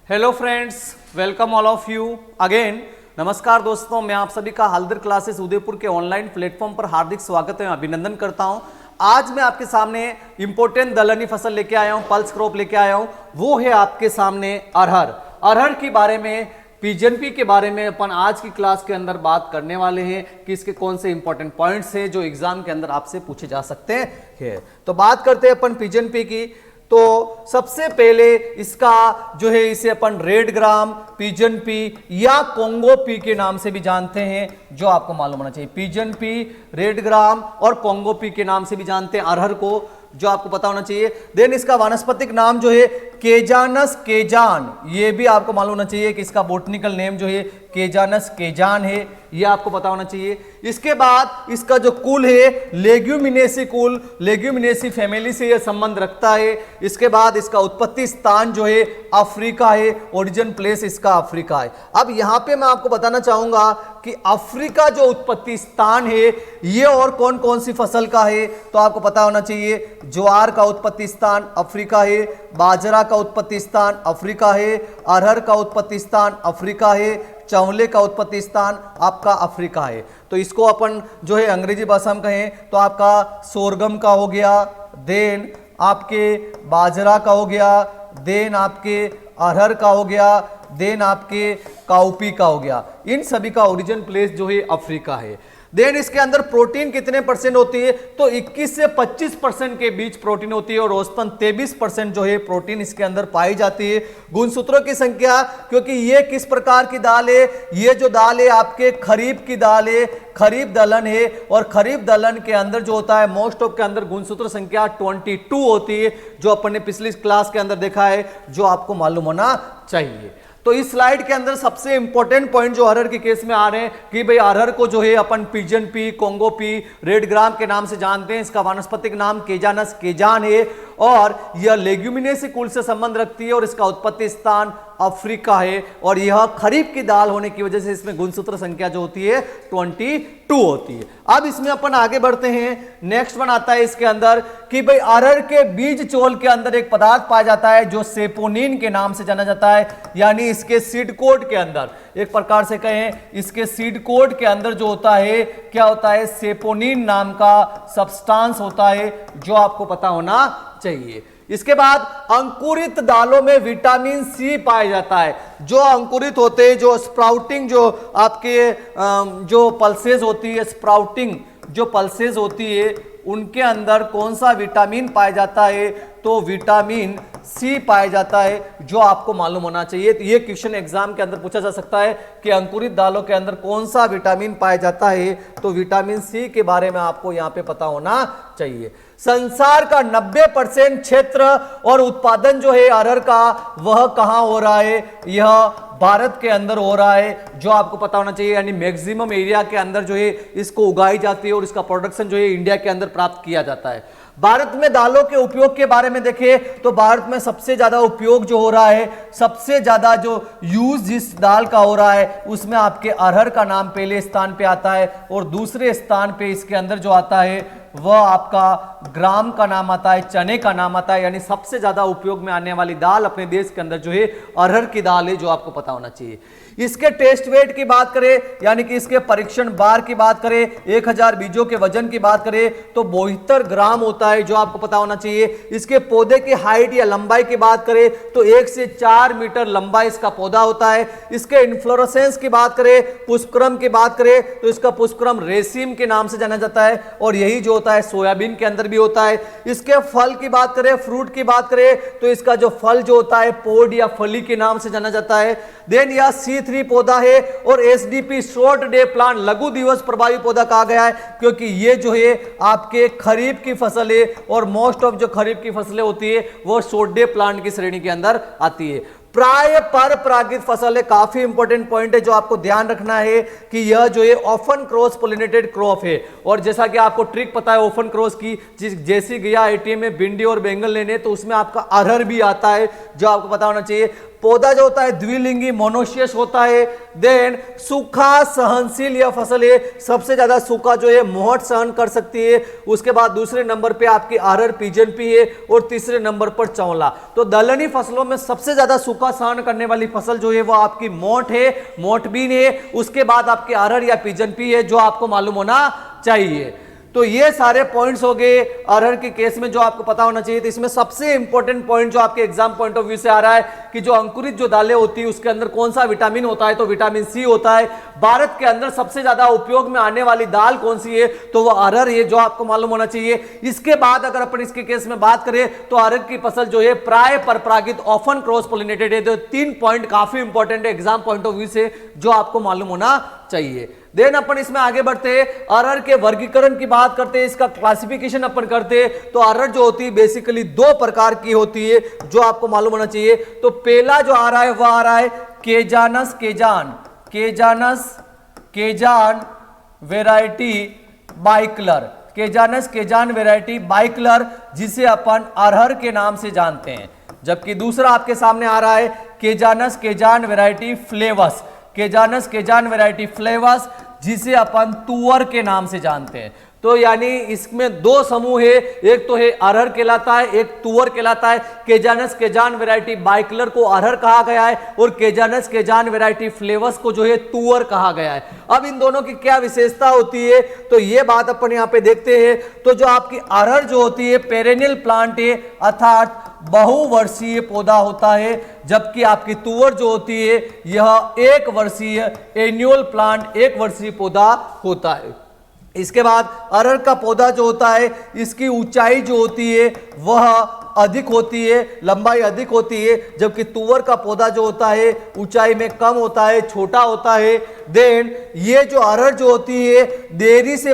Hello friends, welcome all of you again. नमस्कार दोस्तों, मैं आप सभी का हल्दर क्लासेस उदयपुर के ऑनलाइन प्लेटफॉर्म पर हार्दिक स्वागत है, अभिनंदन करता हूं। आज मैं आपके सामने इंपॉर्टेंट दलहनी फसल लेके आया हूं, पल्स क्रॉप लेके आया हूं। वो है आपके सामने अरहर। अरहर के बारे में, पीजनपी के बारे में अपन आज की क्लास के अंदर बात करने वाले हैं कि इसके कौन से इंपॉर्टेंट पॉइंट्स हैं जो एग्जाम के अंदर आपसे पूछे जा सकते हैं। तो बात करते हैं अपन पीजनपी की। तो सबसे पहले इसका जो है, इसे अपन रेड ग्राम, पिजन पी या कोंगो पी के नाम से भी जानते हैं, जो आपको मालूम होना चाहिए। पिजन पी, रेड ग्राम और कोंगो पी के नाम से भी जानते हैं अरहर को, जो आपको पता होना चाहिए। देन इसका वानस्पतिक नाम जो है केजानस केजान, ये भी आपको मालूम होना चाहिए कि इसका बोटनिकल नेम जो है केजानस केजान है, ये आपको पता होना चाहिए। इसके बाद इसका जो कुल है लेग्यूमिनेसी कुल, लेग्यूमिनेसी फैमिली से यह संबंध रखता है। इसके बाद इसका उत्पत्ति स्थान जो है अफ्रीका है, ओरिजिन प्लेस इसका अफ्रीका है। अब यहां पे मैं आपको बताना चाहूंगा कि अफ्रीका जो उत्पत्ति स्थान है ये और कौन कौन सी फसल का है, तो आपको पता होना चाहिए। ज्वार का उत्पत्ति स्थान अफ्रीका है, बाजरा का उत्पत्ति स्थान अफ्रीका है, अरहर का उत्पत्ति स्थान अफ्रीका है, चावले का उत्पत्ति स्थान आपका अफ्रीका है। तो इसको अपन जो है अंग्रेजी भाषा में कहें तो आपका सोरगम का हो गया, देन आपके बाजरा का हो गया, देन आपके अरहर का हो गया, देन आपके काउपी का हो गया। इन सभी का ओरिजिन प्लेस जो है अफ्रीका है। देन इसके अंदर प्रोटीन कितने परसेंट होती है, तो 21 से 25% के बीच प्रोटीन होती है और औसतन 23% जो है प्रोटीन इसके अंदर पाई जाती है। गुणसूत्रों की संख्या, क्योंकि ये किस प्रकार की दाल है, ये जो दाल है आपके खरीफ की दाल है, खरीफ दलहन है, और खरीफ दलहन के अंदर जो होता है मोस्ट ऑफ के अंदर गुणसूत्र संख्या 22 होती है, जो अपन ने पिछली क्लास के अंदर देखा है, जो आपको मालूम होना चाहिए। तो इस स्लाइड के अंदर सबसे इंपॉर्टेंट पॉइंट जो अरहर के केस में आ रहे हैं कि भाई अरहर को जो है अपन pigeon pea, Congo pea, red gram के नाम से जानते हैं। इसका वानस्पतिक नाम केजानस केजान है और यह लेग्यूमिनेसी कुल से संबंध रखती है और इसका उत्पत्ति स्थान अफ्रीका है। और यह खरीफ की दाल होने की वजह से इसमें गुणसूत्र संख्या जो होती है 22 होती है। अब इसमें अपन आगे बढ़ते हैं। नेक्स्ट वन आता है इसके अंदर कि भाई अरहर के बीज चोल के अंदर एक पदार्थ पाया जाता है जो सेपोनिन के नाम से जाना जाता है, यानी इसके सीड कोड के अंदर, एक प्रकार से कहें इसके सीड कोड के अंदर जो होता है, क्या होता है, सेपोनिन नाम का सब्सटेंस होता है, जो आपको पता होना चाहिए। इसके बाद अंकुरित दालों में विटामिन सी पाया जाता है। जो अंकुरित होते हैं, जो स्प्राउटिंग, जो आपके जो पल्सेस होती है, स्प्राउटिंग जो पल्सेस होती है, उनके अंदर कौन सा विटामिन पाया जाता है, तो विटामिन सी पाया जाता है, जो आपको मालूम होना चाहिए। तो ये क्वेश्चन एग्जाम के अंदर पूछा जा सकता है कि अंकुरित दालों के अंदर कौन सा विटामिन पाया जाता है, तो विटामिन सी के बारे में आपको यहां पे पता होना चाहिए। संसार का 90% क्षेत्र और उत्पादन जो है अरहर का, वह कहां हो रहा है, यह भारत के अंदर हो रहा है, जो आपको पता होना चाहिए। यानी मैक्सिमम एरिया के अंदर जो है इसको उगाई जाती है और इसका प्रोडक्शन जो है इंडिया के अंदर प्राप्त किया जाता है। भारत में दालों के उपयोग के बारे में देखें तो भारत में सबसे ज्यादा उपयोग जो हो रहा है, सबसे ज्यादा जो यूज जिस दाल का हो रहा है, उसमें आपके अरहर का नाम पहले स्थान पे आता है और दूसरे स्थान पे इसके अंदर जो आता है वह आपका ग्राम का नाम आता है, चने का नाम आता है। यानी सबसे ज्यादा उपयोग में आने वाली दाल अपने देश के अंदर जो है अरहर की दाल है, जो आपको पता होना चाहिए। इसके टेस्ट वेट की बात करें, यानी कि इसके परीक्षण बार की बात करें, 1000 बीजों के वजन की बात करें तो 72 ग्राम होता है, जो आपको पता होना चाहिए। इसके पौधे की हाइट या लंबाई की बात करें तो 1 से 4 मीटर लंबा इसका पौधा होता है। इसके इन्फ्लोरेसेंस की बात करें, पुष्पक्रम की बात करें तो इसका पुष्पक्रम रेसिम के नाम से जाना जाता है और यही जो होता है सोयाबीन के अंदर भी होता है। इसके फल की बात करें, फ्रूट की बात करें तो इसका जो फल जो होता है पोड या फली के नाम से जाना जाता है। देन यह C3 पौधा है और SDP शॉर्ट डे प्लांट, लघु दिवस प्रभावी पौधा कहा गया है, क्योंकि ये जो है आपके खरीफ की फसल है और मोस्ट ऑफ जो खरीफ की फसलें होती है वो शॉर्ट डे प्लांट की श्रेणी के अंदर आती है। प्राय पर परागित फसल है, काफी इंपॉर्टेंट पॉइंट है जो आपको ध्यान रखना है कि यह जो है ऑफन क्रॉस पोलिनेटेड क्रॉप है। और जैसा कि आपको ट्रिक पता है ऑफन क्रॉस की, जैसी गया ATM में भिंडी और बैंगन लेने तो उसमें आपका अरहर भी आता है, जो आपको पता होना चाहिए। पौधा जो होता है द्विलिंगी मोनोशियस होता है। देन सूखा सहनशील यह फसल है, सबसे ज्यादा सूखा जो है मोहट सहन कर सकती है। उसके बाद दूसरे नंबर पे आपकी अरहर पिजनपी है और तीसरे नंबर पर चौला। तो दलहनी फसलों में सबसे ज्यादा सूखा सहन करने वाली फसल जो है वो आपकी मोठ है, मोठबीन है। उसके बाद आपकी अरहर या पिजनपी है जो आपको मालूम होना चाहिए। तो ये सारे पॉइंट्स हो गए अरहर के केस में जो आपको पता होना चाहिए। तो इसमें सबसे इंपॉर्टेंट पॉइंट जो आपके एग्जाम पॉइंट ऑफ व्यू से आ रहा है कि जो अंकुरित जो दालें होती है उसके अंदर कौन सा विटामिन होता है, तो विटामिन सी होता है। भारत के अंदर सबसे ज्यादा उपयोग में आने वाली दाल कौन सी है, तो वो अरहर है, जो आपको मालूम होना चाहिए। इसके बाद अगर अपन इसके केस में बात करें तो अरहर की फसल जो है प्राय परपरागित ऑफन क्रॉस पोलिनेटेड है। तो 3 पॉइंट काफी इंपॉर्टेंट है एग्जाम पॉइंट ऑफ व्यू से जो आपको मालूम होना चाहिए। देन अपन इसमें आगे बढ़ते हैं, अरहर के वर्गीकरण की बात करते हैं, इसका क्लासिफिकेशन अपन करते हैं। तो अरहर जो होती है बेसिकली 2 प्रकार की होती है जो आपको मालूम होना चाहिए। तो पहला जो आ रहा है वह आ रहा है केजानस केजान वेराइटी बाइकलर, केजानस केजान वेराइटी बाइकलर, जिसे अपन अरहर के नाम से जानते हैं। जबकि दूसरा आपके सामने आ रहा है केजानस केजान वेराइटी फ्लेवस, केजानस केजान वेराइटी फ्लेवस, जिसे अपन तुअर के नाम से जानते हैं। तो यानी इसमें 2 समूह है, एक तो है अरहर कहलाता है, एक तुअर कहलाता है। केजानस केजान वेराइटी बाइकलर को अरहर कहा गया है और केजानस केजान वेराइटी फ्लेवस को जो है तुअर कहा गया है। अब इन दोनों की क्या विशेषता होती है तो ये बात अपन यहाँ पे देखते हैं। तो जो आपकी अरहर जो होती है पेरेनियल प्लांट है, अर्थात बहुवर्षीय पौधा होता है, जबकि आपकी तुअर जो होती है यह 1 वर्षीय एन्युअल प्लांट, 1 वर्षीय पौधा होता है। इसके बाद अरहर का पौधा जो होता है इसकी ऊंचाई जो होती है वह अधिक होती है, लंबाई अधिक होती है, जबकि तुअर का पौधा जो होता है ऊंचाई में कम होता है, छोटा होता है। देन ये जो अरहर जो होती है देरी से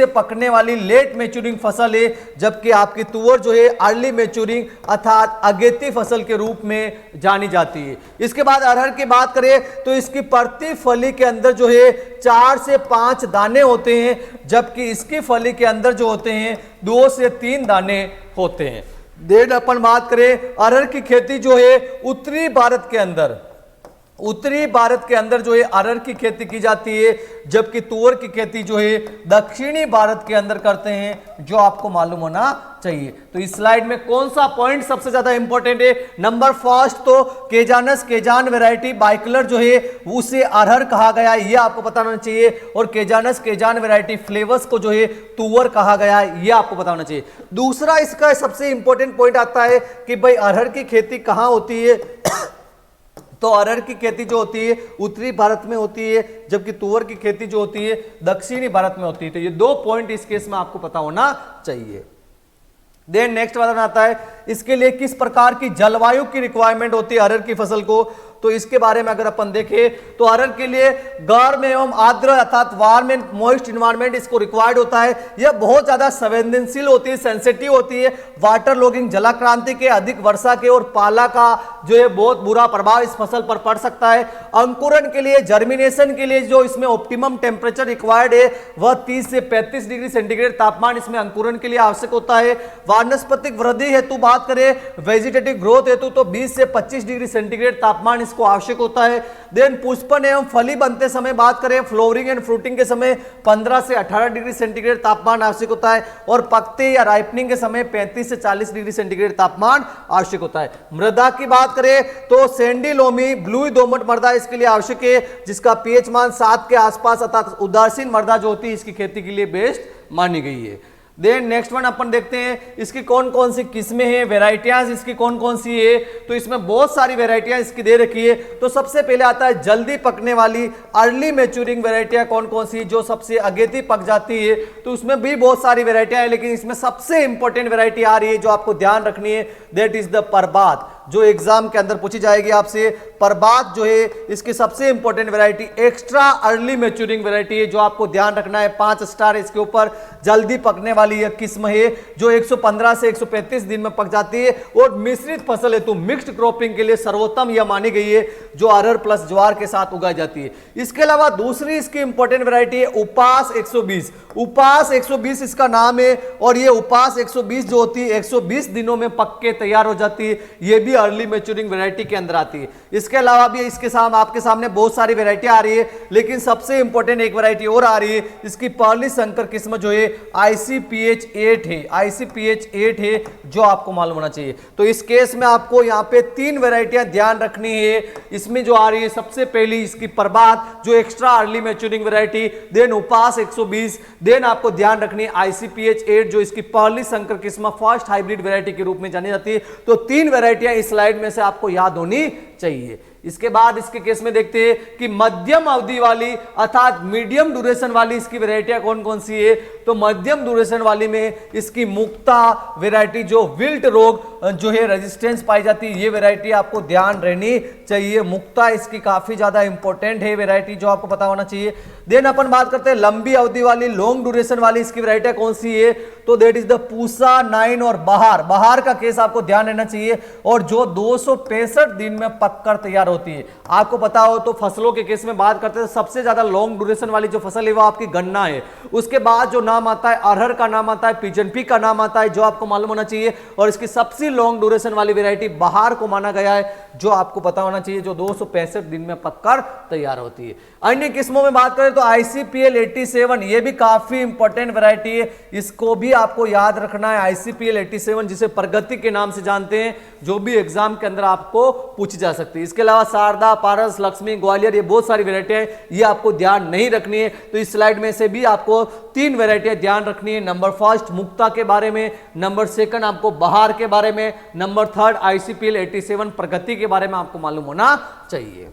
पकने वाली लेट मैच्योरिंग फसल है, जबकि आपकी तुअर जो है अर्ली मैच्योरिंग अर्थात अगेती फसल के रूप में जानी जाती है। इसके बाद अरहर की बात करें तो इसकी प्रति फली के अंदर जो है 4 से 5 दाने होते हैं, जबकि इसकी फली के अंदर जो होते हैं 2 से 3 दाने होते हैं। देन अपन बात करें अरहर की खेती जो है उत्तरी भारत के अंदर जो है अरहर की खेती की जाती है, जबकि तुअर की खेती जो है दक्षिणी भारत के अंदर करते हैं, जो आपको मालूम होना चाहिए। तो इस स्लाइड में कौन सा पॉइंट सबसे ज्यादा इंपॉर्टेंट है? नंबर फर्स्ट तो केजानस केजान वेराइटी बाइकलर जो है उसे अरहर कहा गया है, यह आपको पता होना चाहिए। और केजानस केजान वेराइटी फ्लेवस को जो है तुअर कहा गया है, यह आपको पता होना चाहिए। दूसरा इसका सबसे इंपॉर्टेंट पॉइंट आता है कि भाई अरहर की खेती कहां होती है तो अरहर की खेती जो होती है उत्तरी भारत में होती है, जबकि तुअर की खेती जो होती है दक्षिणी भारत में होती है। तो ये 2 पॉइंट इस केस में आपको पता होना चाहिए। देन नेक्स्ट वाला आता है इसके लिए किस प्रकार की जलवायु की रिक्वायरमेंट होती है अरहर की फसल को। तो इसके बारे में अगर अपन देखें तो अरहर के लिए गर्म एवं आर्द्र अर्थात वार्म एंड मॉइस्ट एनवायरनमेंट इसको रिक्वायर्ड होता है। यह बहुत ज्यादा संवेदनशील होती है, सेंसिटिव होती है वाटर लॉगिंग, जलाक्रांति के, अधिक वर्षा के और पाला का जो है बहुत बुरा प्रभाव इस फसल पर पड़ सकता है। अंकुरण के लिए, जर्मिनेशन के लिए जो इसमें ऑप्टिमम टेम्परेचर रिक्वायर्ड है वह 30 से 35 डिग्री सेंटीग्रेड तापमान इसमें अंकुरण के लिए आवश्यक होता है। वानस्पतिक वृद्धि हेतु बात करें, वेजिटेटिव ग्रोथ हेतु तो 20 से 25 डिग्री सेंटीग्रेड तापमान इसको आवश्यक होता है। देन पुष्पन एवं फली बनते समय बात करें, फ्लोरिंग एंड फ्रूटिंग के समय 15 से 18 डिग्री सेंटीग्रेड तापमान आवश्यक होता है। और पकते या राइपनिंग के समय 35 से 40 डिग्री सेंटीग्रेड तापमान आवश्यक होता है। मृदा की बात करें तो सैंडी लोमी ब्लूई दोमट मृदा इसके लिए आवश्यक है, जिसका पीएच मान 7 के आसपास अर्थात उदासीन मृदा जो होती है इसकी खेती के लिए बेस्ट मानी गई है। देन नेक्स्ट वन अपन देखते हैं इसकी कौन कौन सी किस्में हैं, वेराइटियां इसकी कौन कौन सी है। तो इसमें बहुत सारी वेराइटियां इसकी दे रखी है। तो सबसे पहले आता है जल्दी पकने वाली अर्ली मैच्योरिंग वेराइटियां कौन कौन सी जो सबसे अगेती पक जाती है। तो उसमें भी बहुत सारी वेराइटियां हैं, लेकिन इसमें सबसे इंपॉर्टेंट वेराइटी आ रही है जो आपको ध्यान रखनी है, दैट इज द प्रभात, जो एग्जाम के अंदर पूछी जाएगी आपसे। प्रभात जो है इसकी सबसे important variety, extra early maturing variety है, जो आपको ध्यान रखना है। 5 स्टार इसके ऊपर, जल्दी पकने वाली यह किस्म है जो 115 से 135 दिन में पक जाती है और मिश्रित फसल है तो मिक्स्ड क्रॉपिंग के लिए सर्वोत्तम यह मानी गई है, जो अरहर प्लस ज्वार के साथ उगाई जाती है। इसके अलावा दूसरी इसकी इंपॉर्टेंट वेराइटी है उपास 120। उपास 120 इसका नाम है और यह उपास 120 जो होती है 120 दिनों में पक के तैयार हो जाती है। यह भी अर्ली मैच्योरिंग वैरायटी के अंदर आती है। इसके अलावा भी इसके सामने आपके सामने बहुत सारी वैरायटी आ रही है, लेकिन सबसे इंपॉर्टेंट एक वैरायटी और आ रही है। इसकी पहली संकर किस्म जो है ICPH8 है, ICPH8 है, जो आपको मालूम होना चाहिए। तो इस केस में आपको यहाँ पे 3 वैरायटियां ध्यान रखनी है। इसमें जो आ रही है सबसे पहली इसकी प्रभात जो extra early maturing variety, then Upas 120, then आपको ध्यान रखनी है ICPH8 जो इसकी पहली संकर किस्म फर्स्ट हाइब्रिड वैरायटी के रूप में जानी जाती है। तो 3 वैरायटियां इस स्लाइड में से आपको याद होनी चाहिए। इसके बाद इसके केस में देखते हैं कि मध्यम अवधि वाली अर्थात मीडियम ड्यूरेशन वाली इसकी वैरायटियां कौन कौन सी है। तो मध्यम ड्यूरेशन वाली में इसकी मुक्ता वैरायटी जो विल्ट रोग जो है रेजिस्टेंस पाई जाती है, ये वैरायटी आपको ध्यान रहनी चाहिए। मुक्ता इसकी काफी ज्यादा इंपॉर्टेंट है वैरायटी, जो आपको पता होना चाहिए। देन अपन बात करते हैं लंबी अवधि वाली लॉन्ग ड्यूरेशन वाली इसकी वैरायटियां कौन सी है। तो दैट इज द पूसा 9 और बहार का केस आपको ध्यान रहना चाहिए, और जो 265 दिन में पककर तैयार होती है। आपको पता हो तो फसलों के केस में बात करते हैं तो सबसे ज्यादा लॉन्ग ड्यूरेशन वाली जो फसल है वो आपकी गन्ना है। उसके बाद जो नाम आता है अरहर का नाम आता है, पिजनपी का नाम आता है, जो आपको मालूम होना चाहिए। और इसकी सबसे लॉन्ग ड्यूरेशन वाली वैरायटी बहार को माना गया है, जो आपको पता होना चाहिए, जो 265 दिन में पककर तैयार होती है। अन्य किस्मों में बात करें तो ICPL87 ये भी काफी इंपॉर्टेंट वैरायटी है, इसको भी आपको याद रखना है। ICPL87 जिसे प्रगति के नाम से जानते हैं, जो भी एग्जाम के अंदर आपको पूछी जा सकती है। इसके अलावा शारदा, पारस, लक्ष्मी, ग्वालियर, ये बहुत सारी वैरायटियां हैं, ये आपको ध्यान नहीं रखनी है। तो इस स्लाइड में से भी आपको 3 वैरायटियां ध्यान रखनी है। नंबर फर्स्ट मुक्ता के बारे में, नंबर सेकंड आपको बहार के बारे में, नंबर थर्ड ICPL87 प्रगति के बारे में आपको मालूम होना चाहिए।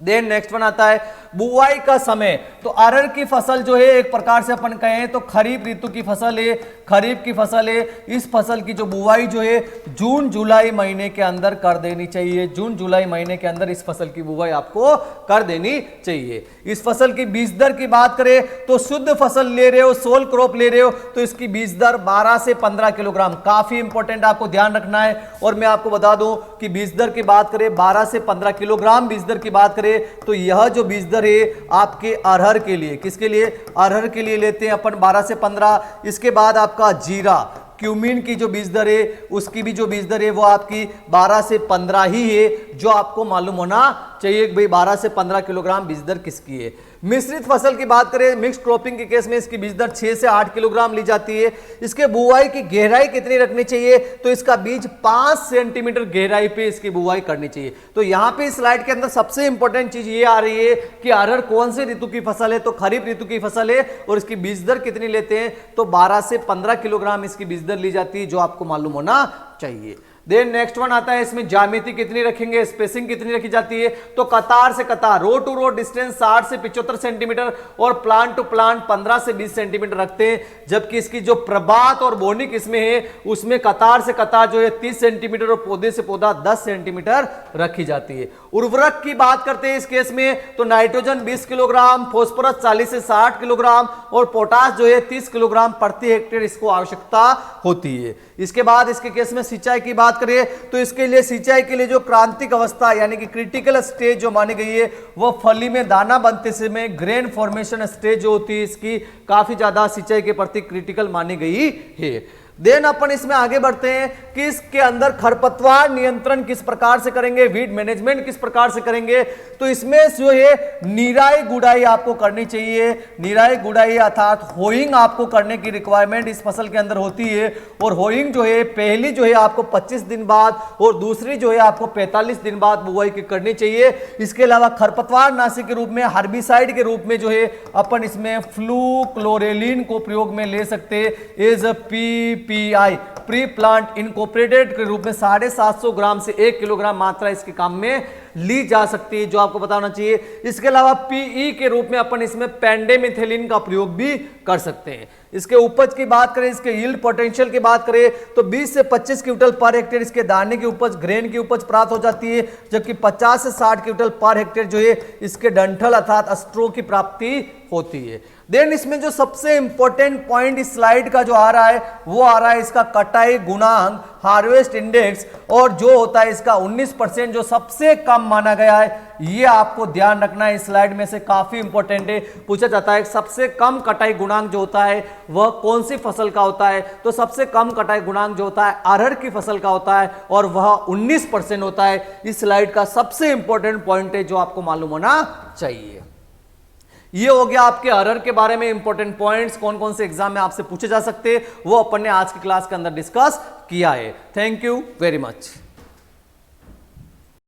देन नेक्स्ट वन आता है बुआई का समय। तो अरहर की फसल जो है एक प्रकार से अपन कहें तो खरीफ ऋतु की फसल है, खरीफ की फसल है। इस फसल की जो बुआई जो है जून जुलाई महीने के अंदर कर देनी चाहिए। जून जुलाई महीने के अंदर इस फसल की बुआई आपको कर देनी चाहिए। इस फसल की बीज दर की बात करें तो शुद्ध फसल ले रहे हो, सोल क्रॉप ले रहे हो, तो इसकी बीज दर 12 से 15 किलोग्राम, काफी इंपॉर्टेंट आपको ध्यान रखना है। और मैं आपको बता दूं कि बीज दर की बात करें 12 से 15 किलोग्राम बीज दर की बात करें तो यह जो बीज दर है आपके अरहर के लिए, किसके लिए, अरहर के लिए लेते हैं अपन 12 से 15। इसके बाद आपका जीरा क्यूमीन की जो बीज दर है उसकी भी जो बीज दर है वो आपकी 12 से 15 ही है, जो आपको मालूम होना चाहिए कि भाई 12 से 15 किलोग्राम बीज दर किसकी है। मिश्रित फसल की बात करें, मिक्स क्रॉपिंग के केस में इसकी बीज दर 6 से 8 किलोग्राम ली जाती है। इसके बुआई की गहराई कितनी रखनी चाहिए, तो इसका बीज 5 सेंटीमीटर गहराई पे इसकी बुआई करनी चाहिए। तो यहां पे स्लाइड के अंदर सबसे इंपॉर्टेंट चीज ये आ रही है कि अरहर कौन से ऋतु की फसल है, तो खरीफ ऋतु की फसल है, और इसकी बीज दर कितनी लेते हैं, तो 12 से 15 किलोग्राम इसकी बीज दर ली जाती है, जो आपको मालूम होना चाहिए। देन नेक्स्ट वन आता है, इसमें ज्यामिति कितनी रखेंगे, स्पेसिंग कितनी रखी जाती है, तो कतार से कतार, रो टू रो डिस्टेंस 60 से 75 सेंटीमीटर और प्लांट टू प्लांट 15 से 20 सेंटीमीटर रखते हैं। जबकि इसकी जो प्रभात और बोनी किस्में है उसमें कतार से कतार जो है 30 सेंटीमीटर और पौधे से पौधा 10 सेंटीमीटर रखी जाती है। उर्वरक की बात करते हैं इस केस में तो नाइट्रोजन 20 किलोग्राम, फॉस्फोरस 40 से 60 किलोग्राम और पोटास जो है 30 किलोग्राम प्रति हेक्टेयर इसको आवश्यकता होती है। इसके बाद इसके केस में सिंचाई की बात करें तो इसके लिए सिंचाई के लिए जो क्रांतिक अवस्था यानी कि क्रिटिकल स्टेज जो मानी गई है वो फली में दाना बनते समय ग्रेन फॉर्मेशन स्टेज जो होती है इसकी काफी ज्यादा सिंचाई के प्रति क्रिटिकल मानी गई है। देन अपन इसमें आगे बढ़ते हैं कि इसके अंदर खरपतवार नियंत्रण किस प्रकार से करेंगे, वीड मैनेजमेंट किस प्रकार से करेंगे। तो इसमें जो है निराई गुड़ाई आपको करनी चाहिए, निराई गुड़ाई अर्थात होइंग आपको करने की रिक्वायरमेंट इस फसल के अंदर होती है। और होइंग जो है पहली जो है आपको 25 दिन बाद और दूसरी जो है आपको 45 दिन बाद बुआई की करनी चाहिए। इसके अलावा खरपतवार नाशी के रूप में हर्बिसाइड के रूप में जो है अपन इसमें फ्लूक्लोरेलिन को प्रयोग में ले सकते as PPI pre plant incorporated के रूप में 750 ग्राम से 1 किलोग्राम मात्रा इसके काम में ली जा सकती है, जो आपको पता होना चाहिए। इसके अलावा PE के रूप में अपन इसमें पेंडेमिथिलिन का प्रयोग भी कर सकते हैं। इसके उपज की बात करें, इसके यील्ड पोटेंशियल की बात करें तो 20 से 25 क्विंटल पर हेक्टेयर इसके दाने की उपज, ग्रेन की उपज प्राप्त हो जाती है। जबकि 50 से 60 क्विंटल पर हेक्टेयर जो है इसके डंठल अर्थात स्ट्रो की प्राप्ति होती है। देन इसमें जो सबसे इंपॉर्टेंट पॉइंट इस स्लाइड का जो आ रहा है वो आ रहा है इसका कटाई गुणांक, हार्वेस्ट इंडेक्स, और जो होता है इसका 19% जो सबसे कम माना गया है। ये आपको ध्यान रखना है, इस स्लाइड में से काफी इंपॉर्टेंट है, पूछा जाता है सबसे कम कटाई गुणांक जो होता है वह कौन सी फसल का होता है। तो सबसे कम कटाई गुणांक जो होता है अरहर की फसल का होता है और वह 19% होता है। इस स्लाइड का सबसे इंपॉर्टेंट पॉइंट है जो आपको मालूम होना चाहिए। ये हो गया आपके अरहर के बारे में इंपॉर्टेंट पॉइंट्स, कौन कौन से एग्जाम में आपसे पूछे जा सकते हैं वो अपन ने आज की क्लास के अंदर डिस्कस किया है। Thank you very much.